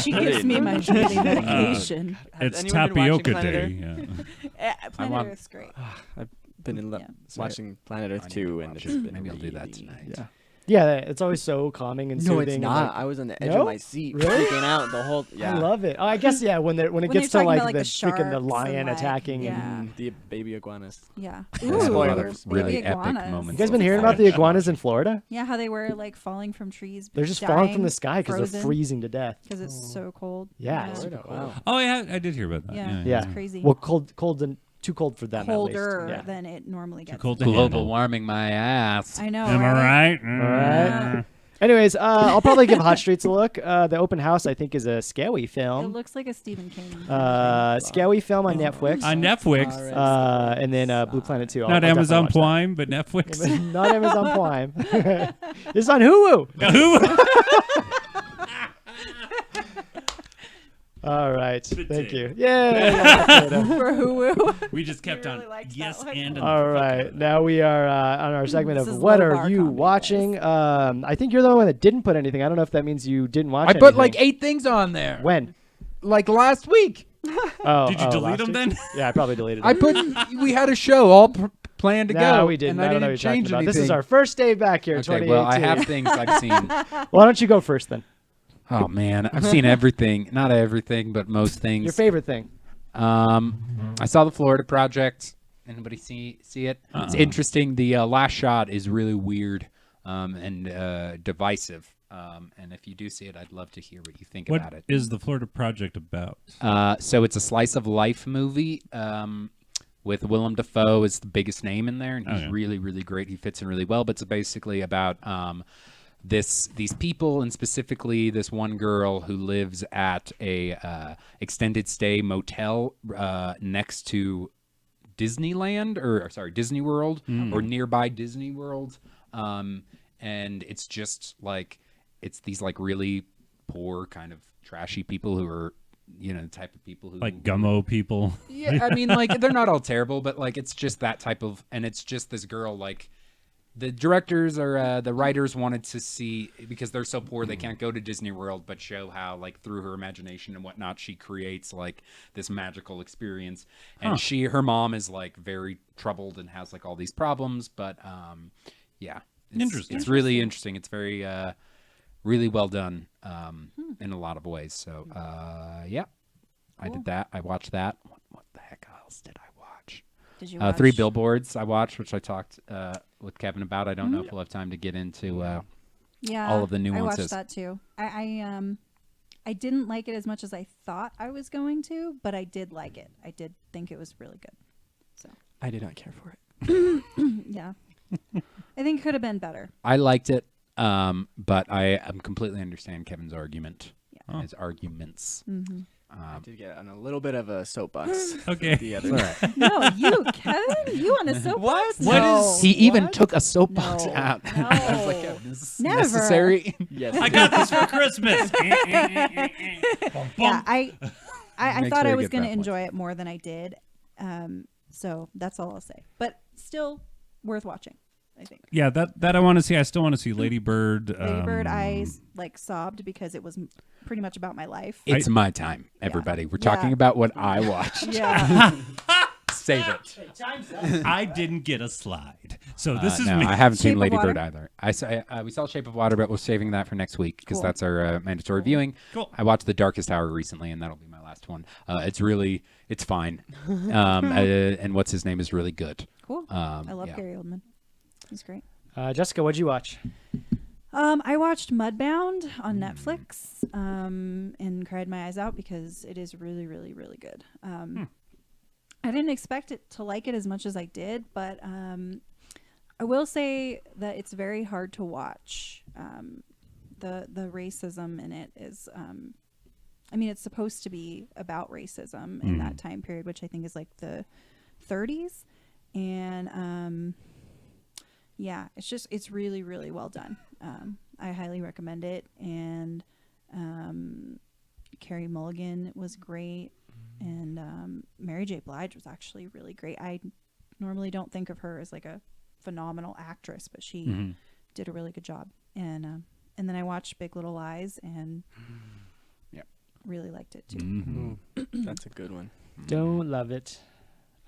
She gives me my daily medication. It's anyone been watching tapioca Planet day. Earth? Yeah. Planet want- Earth's great. I've been in Yeah. watching Planet I Earth need 2, to and watch it's it. been Maybe I'll do that really- tonight. Yeah. Yeah, it's always so calming and No, soothing. it's and, not. like, I was on the edge No? of my seat, Really? freaking out the whole. Yeah. I love it. Oh, I guess when it When gets they're to talking about, like, the the freaking the sharks lion and, like, attacking. yeah. And, The baby iguanas. Yeah. That's a lot of Ooh, really baby epic iguanas. moments. you guys been hearing about the iguanas in Florida? Yeah, how they were like falling from trees. They're just falling from the sky because they're freezing to death. Because it's so cold. Yeah, it's super Florida, cold. wow. Oh, yeah, I did hear about that. Yeah. Yeah, It's crazy. Well, cold and too cold for them. Colder at least. Yeah. than it normally gets. cold to Global handle. warming my ass. I know. Am I right? All right. Anyways, I'll probably give Hot Streets a look. The open house, I think, is a scary It film. looks like a Stephen King. Scary film on Netflix. On Netflix. And then Blue Planet 2. Not I'll Amazon definitely Prime, but Netflix. watch that. Not Amazon Prime. It's on Hulu. All right. Thank you. Yeah. For Hulu. We just kept really on liked that yes one. and. All right. Now we are on our segment This of is What low Are bar You comedy, Watching? I think you're the one that didn't put anything. I don't know if that means you didn't watch I anything. put like 8 things on there. When? Like last week. Oh, Did you delete last them week? then? Yeah, I probably deleted I them. put. We had a show all planned to No, go. we didn't. And I I don't know didn't what you're talking change about. anything. This is our first day back here, Okay, 2018. well, I have things I've seen. Why don't you go first then? Oh man, I've seen everything. Not everything, but most things. Your favorite thing? I saw the Florida Project. Anybody see it? It's interesting. The last shot is really weird and divisive. And if you do see it, I'd love to hear what you think about What it. is the Florida Project about? So it's a slice of life movie with Willem Dafoe is the biggest name in there, and he's really, really great. He fits in really well. But it's basically about these people, and specifically this one girl who lives at a extended stay motel next to Disneyland, or sorry, Disney World, or nearby Disney World. And it's just like it's these like really poor kind of trashy people who are, you know, the type of people who Like gummo people. Yeah, I mean, like they're not all terrible, but like it's just that type of, and it's just this girl. Like the directors or the writers wanted to see, because they're so poor they can't go to Disney World, but show how like through her imagination and whatnot she creates like this magical experience. And her mom is like very troubled and has like all these problems, but yeah, Interesting. It's really interesting. It's very really well done in a lot of ways. So yeah, I did that. I watched that. What the heck else did I watch? Did you watch 3 Billboards I watched, which I talked with Kevin about. I don't know if we'll have time to get into Yeah, all of the I nuances. watched that too. I didn't like it as much as I thought I was going to, but I did like it. I did think it was really good. So I did not care for it. yeah, I think it could have been better. I liked it, but I completely understand Kevin's argument. Yeah. His arguments. Mm-hmm. I did get on a little bit of a soapbox. Okay. The other All day. right. No, you, Kevin, you on a soapbox? What? What No. is- He even took a soapbox No. out. No. I was like, Kevin, is this Never. necessary? Yes. I got this for Christmas. Yeah, I Makes thought I very was good going to bad enjoy it more than I did. So that's all I'll say. But still worth watching, I think. Yeah, that I want to see. I still want to see Lady Bird. Lady Bird, I like sobbed because it was pretty much about my life. It's my time, everybody. We're talking Yeah. about what I watched. Yeah. Save it. I didn't get a slide, so this is no, me. I haven't Shape seen of Lady Bird Water? either. We saw Shape of Water, but we're saving that for next week because Cool. that's our mandatory viewing. Cool. I watched The Darkest Hour recently, and that'll be my last one. It's fine. And what's his name is really good. Cool. I love yeah. Gary Oldman. He's great. Jessica, what'd you watch? I watched Mudbound on Netflix and cried my eyes out because it is really, really, really good. I didn't expect it to like it as much as I did, but I will say that it's very hard to watch. The racism in it is, I mean, it's supposed to be about racism in that time period, which I think is like the 30s. And yeah, it's really, really well done. I highly recommend it. And Carey Mulligan was great. And Mary J. Blige was actually really great. I normally don't think of her as like a phenomenal actress, but she did a really good job. And then I watched Big Little Lies and really liked it too. That's a good one. Don't love it.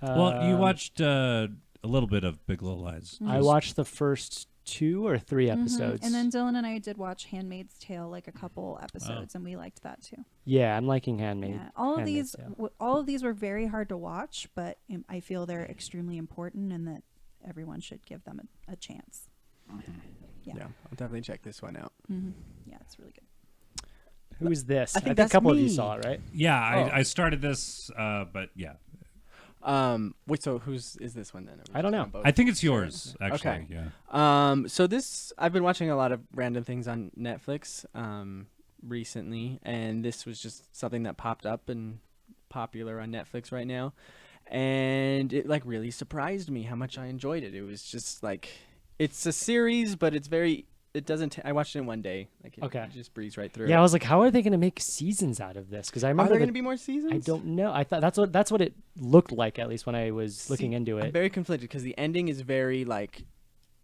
Well, you watched a little bit of Big Little Lies. I watched the first 2 or 3 episodes. And then Dylan and I did watch Handmaid's Tale, like a couple episodes, and we liked that too. Yeah, I'm liking Handmaid. Yeah. All of Handmaid's these, Tale. all of these were very hard to watch, but I feel they're extremely important, and that everyone should give them a chance. Yeah. Yeah, I'll definitely check this one out. Yeah, it's really good. Who is this? I think a that's couple of you me. saw it, right? Yeah, Oh. I started this, but yeah. Wait, so whose is this one then? Are we I don't just know. on both? I think it's yours, actually. Okay. Yeah. So this, I've been watching a lot of random things on Netflix recently, and this was just something that popped up and popular on Netflix right now, and it like really surprised me how much I enjoyed it. It was just like, it's a series, but it's very. It doesn't. I watched it in one day. Like it Okay. just breezed right through. Yeah, I was like, how are they going to make seasons out of this? Because I Are remember there going to be more seasons? I don't know. I thought that's what it looked like, at least when I was looking into I'm it. very conflicted because the ending is very like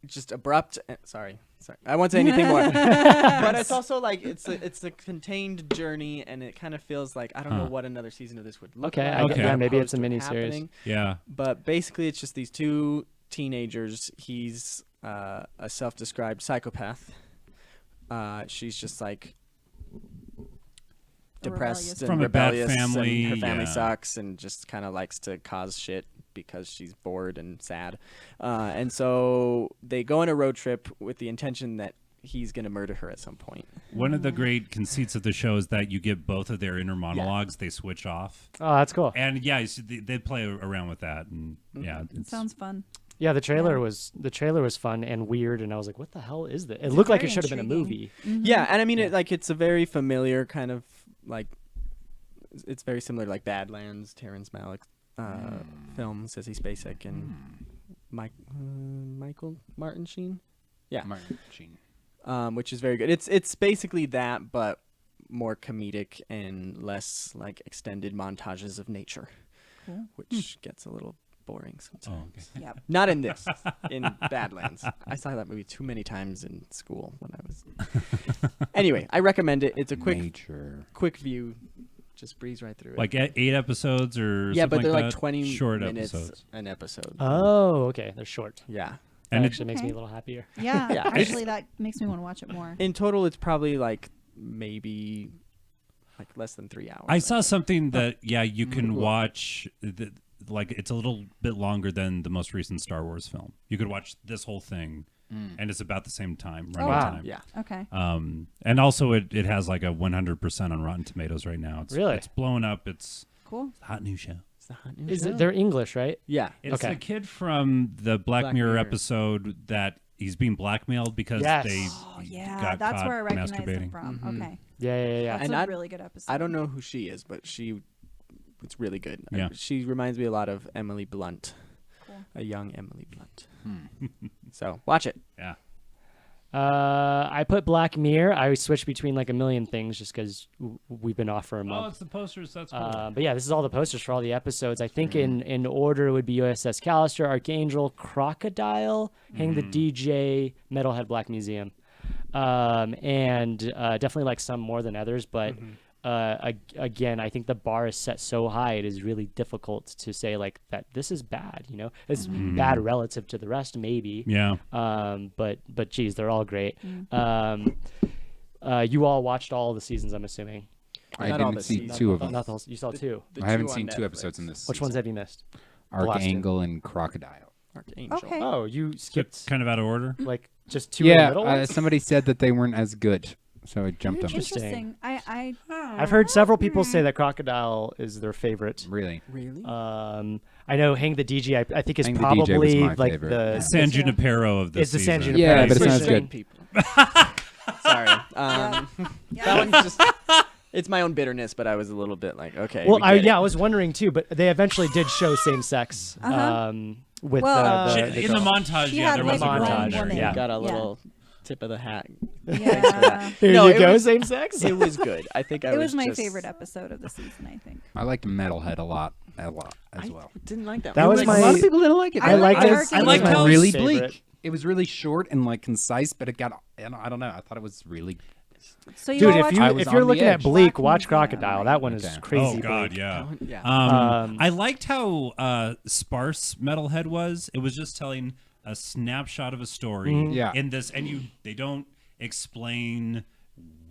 just abrupt. Sorry, I won't say anything more. But it's also like it's a contained journey, and it kind of feels like I don't know what another season of this would look Okay, like. Okay. yeah, as maybe it's a opposed to it mini-series. happening. Yeah. But basically, it's just these two teenagers. He's a self-described psychopath. She's just like depressed and From a bad rebellious, family, and her family yeah. sucks, and just kind of likes to cause shit because she's bored and sad. And so they go on a road trip with the intention that he's going to murder her at some point. One of the great conceits of the show is that you get both of their inner monologues. They switch off. Oh, that's cool. And yeah, they play around with that. And yeah, It sounds fun. Yeah, the trailer Yeah. was fun and weird, and I was like, what the hell is this? It It's looked like it very should have been a intriguing. movie. Yeah, and I mean, it's a very familiar kind of like, it's very similar to like Badlands, Terrence Malick film, Sissy Spacek, and Michael Martin Sheen. Yeah, Martin Sheen. which is very good. It's basically that, but more comedic and less like extended montages of nature, Cool. which gets a little boring sometimes. Oh, okay. Yep. Not in this, in Badlands. I saw that movie too many times in school when I was. Anyway, I recommend it. It's a quick view. Just breeze right through it. Like 8 episodes or yeah, but something they're like like that? 20 short minutes episodes. an episode. Oh, okay. They're short. Yeah. That And actually makes me Okay. a little happier. Yeah, Yeah. actually, that makes me want to watch it more. In total, it's probably like maybe like less than 3 hours. I saw something that you can Cool. watch. Like it's a little bit longer than the most recent Star Wars film. You could watch this whole thing, and it's about the same time. Running wow. time. Yeah. Okay. And also it has like a 100% on Rotten Tomatoes right now. It's Really? it's blowing up. It's Cool. a hot new show. It's the hot new Is show. it? They're English, right? Yeah. It's Okay. the kid from the Black Black Mirror Mirror. episode that he's being blackmailed because Yes. they Oh yeah, got that's caught where I recognize masturbating. him from. Mhm. Okay, Yeah. that's And a I- really good episode. I don't know who she is, but it's really good. Yeah. She reminds me a lot of Emily Blunt, Cool. a young Emily Blunt. So watch it. Yeah. I put Black Mirror. I switched between like a million things just because we've been off for a Oh, month. it's the posters. That's cool. But yeah, this is all the posters for all the episodes. I think in order would be USS Callister, Archangel, Crocodile, Hang the DJ, Metalhead Black Museum, and definitely like some more than others. But again, I think the bar is set so high; it is really difficult to say like that. This is bad. You know, it's bad relative to the rest, maybe. yeah. But geez, they're all great. You all watched all the seasons, I'm assuming. I Not all didn't the see seasons. two of Not them. the whole, you saw two. The I haven't two on seen two Netflix. episodes in this. Which ones season. have you missed? Archangel and Crocodile. Archangel. Okay. Oh, you skipped Kind of out of order. like just two of the Yeah, middle ones? somebody said that they weren't as good, so I jumped them. Interesting. I I've heard several people say that Crocodile is their favorite. Really? Really? I know Hang the DJ. I think is Hang the DJ was probably my like favorite. the San Junipero of the It's the San season. Junipero. Yeah, but it sounds Certain good. People. Sorry. That one just. It's my own bitterness, but I was a little bit like, okay. Well, we get it. I was wondering too, but they eventually did show same sex with Well, the In the girl. montage, She yeah, had, there was like, a girl montage, in there. woman. yeah. Got a little tip of the hat. Yeah. Here No, you it go, was- same sex. It was good. I think I It was my just- favorite episode of the season, I think. I liked Metalhead a lot as I well. didn't like that. That one. was Like, my- A lot of people didn't like it. I liked it. Arcade I liked Fire. how really favorite. bleak. It was really short and like concise, but it got. I don't know. I thought it was really. So you Dude, all if watched you I was if you're on the looking at edge. Bleak, Black watch Museum, Crocodile. right? That one is Okay. crazy. Oh God, bleak. yeah. Yeah. I liked how sparse Metalhead was. It was just telling a snapshot of a story. Yeah. In this, and they don't explain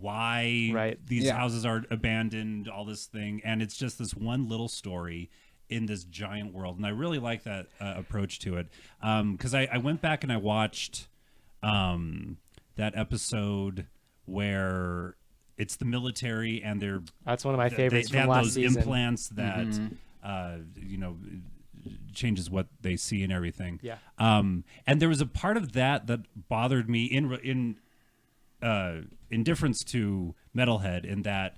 why Right. these Yeah. houses are abandoned, all this thing, and it's just this one little story in this giant world. And I really like that approach to it, because I went back and I watched that episode where it's the military and they're That's one of my they favorites have from last those season. implants that changes what they see and everything. Yeah. And there was a part of that bothered me in difference to Metalhead, in that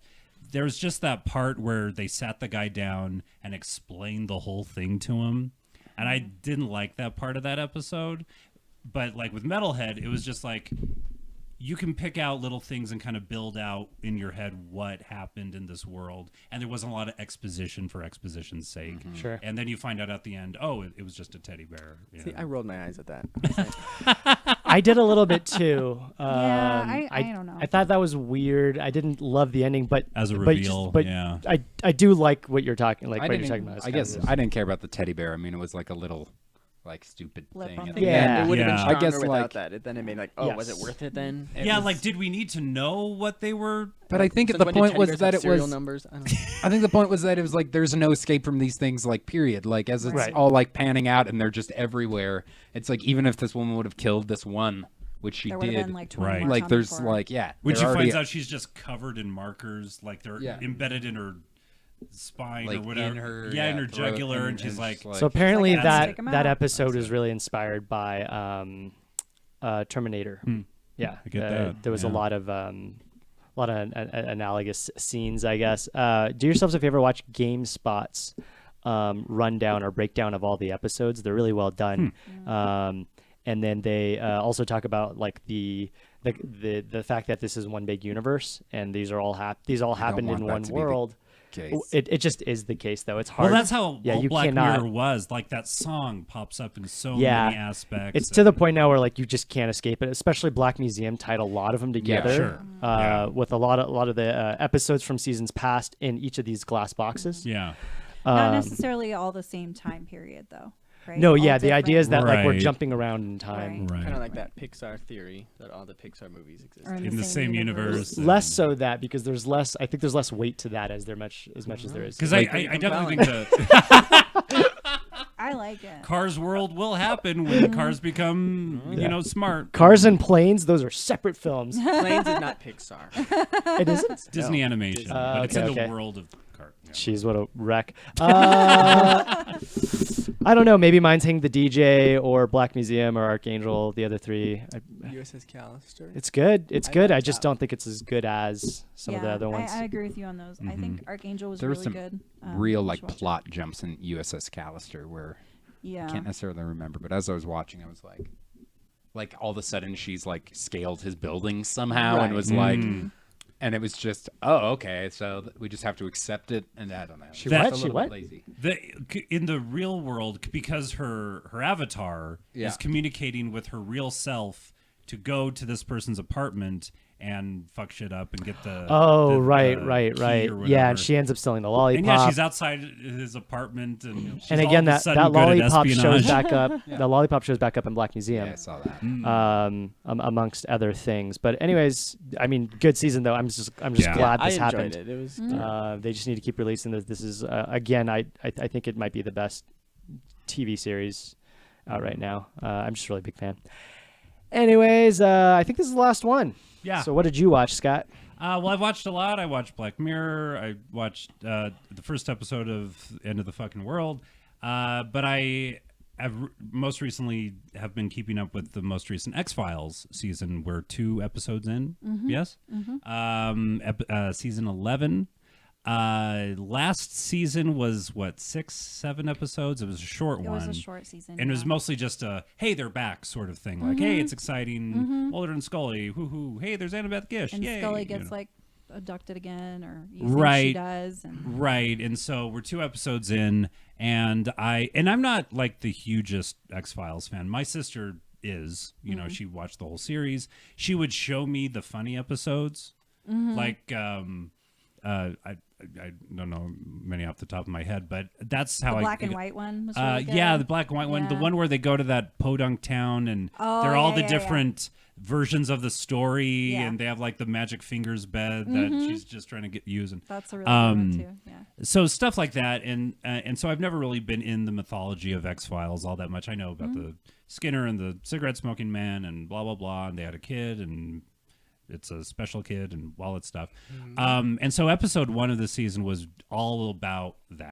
there's just that part where they sat the guy down and explained the whole thing to him, and I didn't like that part of that episode. But like with Metalhead, it was just like you can pick out little things and kind of build out in your head what happened in this world, and there wasn't a lot of exposition for exposition's sake. Sure. And then you find out at the end, oh, it was just a teddy bear. you See, know. I rolled my eyes at that. I did a little bit too. I don't know. I thought that was weird. I didn't love the ending, but As a but reveal, but yeah. I do like what you're talking like I what you're didn't. talking about. I guess I didn't care about the teddy bear. I mean, it was like a little, like stupid Blip thing. on at the the Yeah. end. It would have Yeah. been I stronger guess, without like- that. Then it made like, oh, was it Yes. worth it then? It Yeah, was- like, did we need to know what they were? But I think Since the when did point teddy was bears that have it serial was. numbers. I don't know. I think the point was that it was like there's no escape from these things. Like period. Like as it's Right. all like panning out and they're just everywhere. It's like even if this woman would have killed this one, which she there would did. have been like 20 Right. more like coming there's for her. like yeah. When she they're already- finds out she's just covered in markers, like they're Yeah. embedded in her spine like or whatever. in her in her throat, jugular, and she's it's like, just So apparently Like, that's take 'em that out. episode That's was it. really inspired by Terminator. Yeah, I get that, There was yeah. a lot of analogous scenes, I guess. Do yourselves a favor, watch GameSpot's rundown or breakdown of all the episodes. They're really well done. And then they also talk about like the fact that this is one big universe and these are all happened want in that one to be the world. case. It just is the case though. It's well, hard. that's how Yeah, you Black cannot- Mirror was. Like that song pops up in so Yeah. many aspects. It's to the point now where like you just can't escape it. Especially Black Museum tied a lot of them together. sure. Yeah. With a lot of the episodes from seasons past in each of these glass boxes. Yeah. Not necessarily all the same time period, though. Right? No, All yeah, the idea is that like we're Right. jumping around in time. Right. Right. Kind of like that Pixar theory that all the Pixar movies exist. Or in the same universe. Less so that because there's less. I think there's less weight to that as much as there is. Because Like, I definitely think I like it. Cars World will happen when cars become, smart. Cars and Planes, those are separate films. Planes is not Pixar. It isn't. Disney animation, but it's okay, in the okay. world of car. Yeah. Jeez, what a wreck. I don't know. Maybe mine's Hang the DJ or Black Museum or Archangel. The other three. USS Callister. It's good. It's I good. like I just that. don't think it's as good as some of the other ones. I agree with you on those. I think Archangel was There was really some good. real you like should watch it. plot jumps in USS Callister where Yeah. I can't necessarily remember, but as I was watching, I was like all of a sudden she's like scaled his building somehow and Right. was like, and it was just, oh, okay, so we just have to accept it, and I don't know. She It's what? a She little what? bit lazy. In the real world, because her avatar Yeah. is communicating with her real self to go to this person's apartment and fuck shit up and get the Oh, the right. key Yeah, or and whatever. she ends up stealing the And lollipop. yeah, she's outside his apartment, and she's and all again, of a that sudden that good at lollipop espionage. shows back up. The lollipop shows back up in Black Museum. Yeah, I saw that. Amongst other things. But anyways, I mean, good season though. I'm just Yeah. glad I this enjoyed happened. it. It was. They just need to keep releasing this. This is again, I think it might be the best TV series out right now. I'm just a really big fan. Anyways, I think this is the last one. Yeah. So what did you watch, Scott? Well, I've watched a lot. I watched Black Mirror. I watched the first episode of End of the Fucking World. But I have most recently have been keeping up with the most recent X-Files season. We're 2 episodes in. Yes. Season 11. Last season was what, 6-7 episodes. It was a short one. It was a short season, and it was mostly just a hey, they're back sort of thing. Like, hey, it's exciting. Mulder and Scully, woohoo! Hey, there's Annabeth Gish. And Yay! Scully gets like abducted again, or you think Right. she does. And Right, and so we're 2 episodes in, and I'm not like the hugest X-Files fan. My sister is, you know, she watched the whole series. She would show me the funny episodes, like I don't know many off the top of my head, but that's how the black and white one was really good. yeah, the black and white one, the Yeah. one where they go to that podunk town and Oh, they're all yeah, the yeah, different versions of the story, Yeah. and they have like the magic fingers bed that she's just trying to get using. That's a really good one too. Yeah. So stuff like that, and so I've never really been in the mythology of X-Files all that much. I know about the Skinner and the cigarette smoking man and blah blah blah, and they had a kid and it's a special kid and all that stuff. And so episode 1 of the season was all about that.